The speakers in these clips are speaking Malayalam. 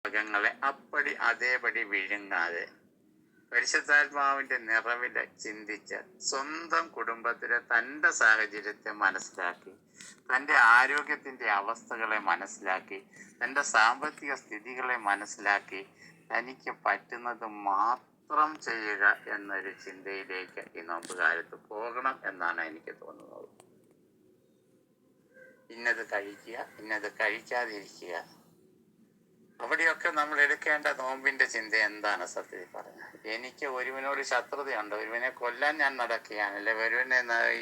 ഭാഗങ്ങളെ അപ്പടി അതേപടി വിഴുങ്ങാതെ പരിശുദ്ധാത്മാവിന്റെ നിറവില് ചിന്തിച്ച് സ്വന്തം കുടുംബത്തിലെ തൻ്റെ സാഹചര്യത്തെ മനസ്സിലാക്കി, തൻ്റെ ആരോഗ്യത്തിൻ്റെ അവസ്ഥകളെ മനസ്സിലാക്കി, തൻ്റെ സാമ്പത്തിക സ്ഥിതികളെ മനസ്സിലാക്കി, തനിക്ക് പറ്റുന്നത് മാത്രം ചെയ്യുക എന്നൊരു ചിന്തയിലേക്ക് ഈ നോമ്പുകാലത്ത് പോകണം എന്നാണ് എനിക്ക് തോന്നുന്നത്. ഇന്നത് കഴിക്കുക, ഇന്നത് കഴിക്കാതിരിക്കുക, അവിടെയൊക്കെ നമ്മൾ എടുക്കേണ്ട നോമ്പിന്റെ ചിന്ത എന്താണ്? സത്യത്തിൽ പറഞ്ഞാൽ, എനിക്ക് ഒരുവനോട് ശത്രുതയുണ്ട്, ഒരുവനെ കൊല്ലാൻ ഞാൻ നടക്കുകയാണ്, അല്ലെ ഒരുവനെ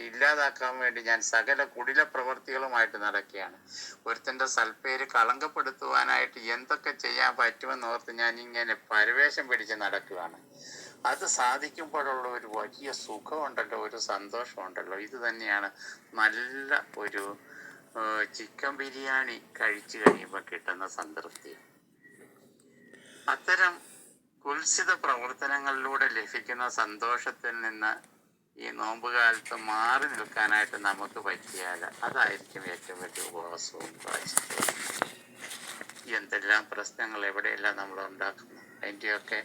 ഇല്ലാതാക്കാൻ വേണ്ടി ഞാൻ സകല കുടില പ്രവൃത്തികളുമായിട്ട് നടക്കുകയാണ്, ഒരുത്തൻ്റെ സൽപ്പേര് കളങ്കപ്പെടുത്തുവാനായിട്ട് എന്തൊക്കെ ചെയ്യാൻ പറ്റുമെന്നോർത്ത് ഞാൻ ഇങ്ങനെ പരവേശം പിടിച്ച് നടക്കുകയാണ്. അത് സാധിക്കുമ്പോഴുള്ള ഒരു വലിയ സുഖമുണ്ടല്ലോ, ഒരു സന്തോഷമുണ്ടല്ലോ. ഇത് തന്നെയാണ് നല്ല ഒരു ചിക്കൻ ബിരിയാണി കഴിച്ചു കഴിയുമ്പോൾ കിട്ടുന്ന സംതൃപ്തി. അത്തരം കുൽസിത പ്രവർത്തനങ്ങളിലൂടെ ലഭിക്കുന്ന സന്തോഷത്തിൽ നിന്ന് ഈ നോമ്പുകാലത്ത് മാറി നിൽക്കാനായിട്ട് നമുക്ക് പറ്റിയാൽ അതായിരിക്കും ഏറ്റവും വലിയ ഉപവാസവും പ്രായശ്ചിത്തവും. എന്തെല്ലാം പ്രശ്നങ്ങൾ എവിടെയെല്ലാം നമ്മൾ ഉണ്ടാക്കുന്നു, അതിൻ്റെയൊക്കെ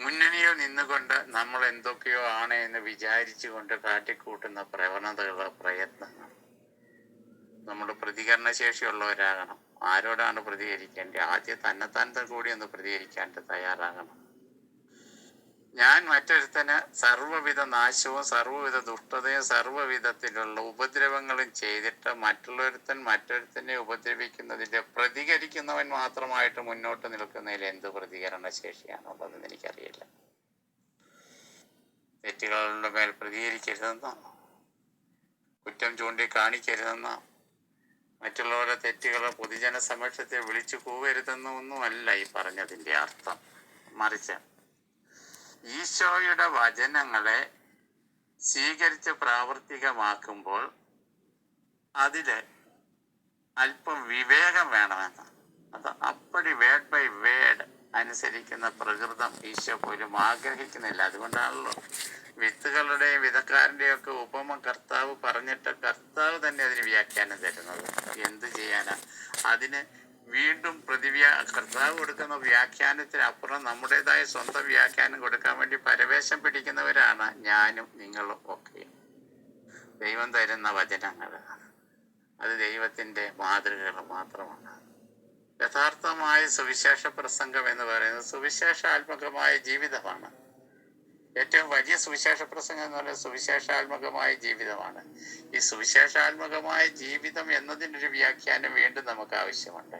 മുന്നണിയിൽ നിന്നുകൊണ്ട് നമ്മൾ എന്തൊക്കെയോ ആണ് എന്ന് വിചാരിച്ചുകൊണ്ട് കാട്ടിക്കൂട്ടുന്ന പ്രവണതകൾ, പ്രയത്നങ്ങൾ. നമ്മൾ പ്രതികരണശേഷിയുള്ളവരാകണം. ആരോടാണ് പ്രതികരിക്കേണ്ടത്? ആദ്യം തന്നെത്താൻ കൂടി ഒന്ന് പ്രതികരിക്കാണ്ട് തയ്യാറാകണം. ഞാൻ മറ്റൊരുത്തന് സർവ്വവിധ നാശവും സർവ്വവിധ ദുഷ്ടതയും സർവ്വവിധത്തിലുള്ള ഉപദ്രവങ്ങളും ചെയ്തിട്ട് മറ്റൊരുത്തനെ ഉപദ്രവിക്കുന്നതിൻ്റെ പ്രതികരിക്കുന്നവൻ മാത്രമായിട്ട് മുന്നോട്ട് നിൽക്കുന്നതിൽ എന്ത് പ്രതികരണ ശേഷിയാണുള്ളതെന്ന് എനിക്കറിയില്ല. തെറ്റുകളുടെ മേൽ പ്രതികരിക്കരുതെന്നോ, കുറ്റം ചൂണ്ടിക്കാണിക്കരുതെന്നോ, മറ്റുള്ളവരുടെ തെറ്റുകളെ പൊതുജന സമക്ഷത്തെ വിളിച്ചു കൂവരുതെന്നൊന്നുമല്ല ഈ പറഞ്ഞതിൻ്റെ അർത്ഥം. മറിച്ച് ഈശോയുടെ വചനങ്ങളെ സ്വീകരിച്ച് പ്രാവർത്തികമാക്കുമ്പോൾ അതില് അല്പം വിവേകം വേണമെന്ന്. അത് അപ്പടി വേർഡ് ബൈ വേർഡ് അനുസരിക്കുന്ന പ്രകൃതം ഈശോ പോലും ആഗ്രഹിക്കുന്നില്ല. അതുകൊണ്ടാണല്ലോ വിത്തുകളുടെയും വിതക്കാരൻ്റെയും ഒക്കെ ഉപമ കർത്താവ് പറഞ്ഞിട്ട് കർത്താവ് തന്നെ അതിന് വ്യാഖ്യാനം തരുന്നത്. എന്ത് ചെയ്യാനാ? അതിന് വീണ്ടും കർത്താവ് കൊടുക്കുന്ന വ്യാഖ്യാനത്തിനപ്പുറം നമ്മുടേതായ സ്വന്തം വ്യാഖ്യാനം കൊടുക്കാൻ വേണ്ടി പരവേശം പിടിക്കുന്നവരാണ് ഞാനും നിങ്ങളും ഒക്കെ. ദൈവം തരുന്ന വചനങ്ങൾ അത് ദൈവത്തിൻ്റെ മാതൃകകൾ മാത്രമാണ്. യഥാർത്ഥമായ സുവിശേഷ പ്രസംഗം എന്ന് പറയുന്നത് സുവിശേഷാത്മകമായ ജീവിതമാണ്. ഏറ്റവും വലിയ സുവിശേഷ പ്രസംഗം എന്ന് പറയുന്നത് സുവിശേഷാത്മകമായ ജീവിതമാണ്. ഈ സുവിശേഷാത്മകമായ ജീവിതം എന്നതിനൊരു വ്യാഖ്യാനം വീണ്ടും നമുക്ക് ആവശ്യമുണ്ട്.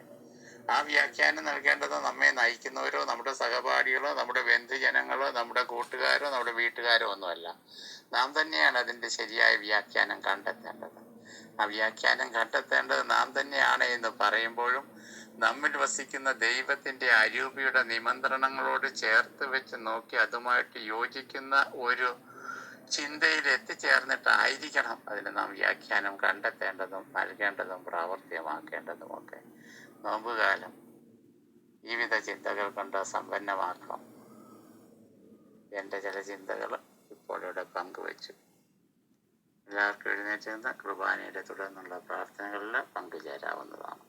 ആ വ്യാഖ്യാനം നൽകേണ്ടത് നമ്മെ നയിക്കുന്നവരോ നമ്മുടെ സഹപാഠികളോ നമ്മുടെ ബന്ധുജനങ്ങളോ നമ്മുടെ കൂട്ടുകാരോ നമ്മുടെ വീട്ടുകാരോ ഒന്നുമല്ല. നാം തന്നെയാണ് അതിൻ്റെ ശരിയായ വ്യാഖ്യാനം കണ്ടെത്തേണ്ടത്. ആ വ്യാഖ്യാനം കണ്ടെത്തേണ്ടത് നാം തന്നെയാണ് എന്ന് പറയുമ്പോഴും നമ്മിൽ വസിക്കുന്ന ദൈവത്തിൻ്റെ അരൂപിയുടെ നിമന്ത്രണങ്ങളോട് ചേർത്ത് വെച്ച് നോക്കി അതുമായിട്ട് യോജിക്കുന്ന ഒരു ചിന്തയിൽ എത്തിച്ചേർന്നിട്ടായിരിക്കണം അതിന് നാം വ്യാഖ്യാനം കണ്ടെത്തേണ്ടതും നൽകേണ്ടതും പ്രാവർത്തികമാക്കേണ്ടതുമൊക്കെ. നോമ്പുകാലം ജീവിത ചിന്തകൾ കൊണ്ട് സമ്പന്നമാക്കാം. എൻ്റെ ചില ചിന്തകൾ ഇപ്പോൾ ഇവിടെ പങ്കുവച്ചു. എല്ലാവർക്കും എഴുന്നേറ്റ് നിന്ന് കുർബാനയുടെ തുടർന്നുള്ള പ്രാർത്ഥനകളിൽ പങ്കുചേരാവുന്നതാണ്.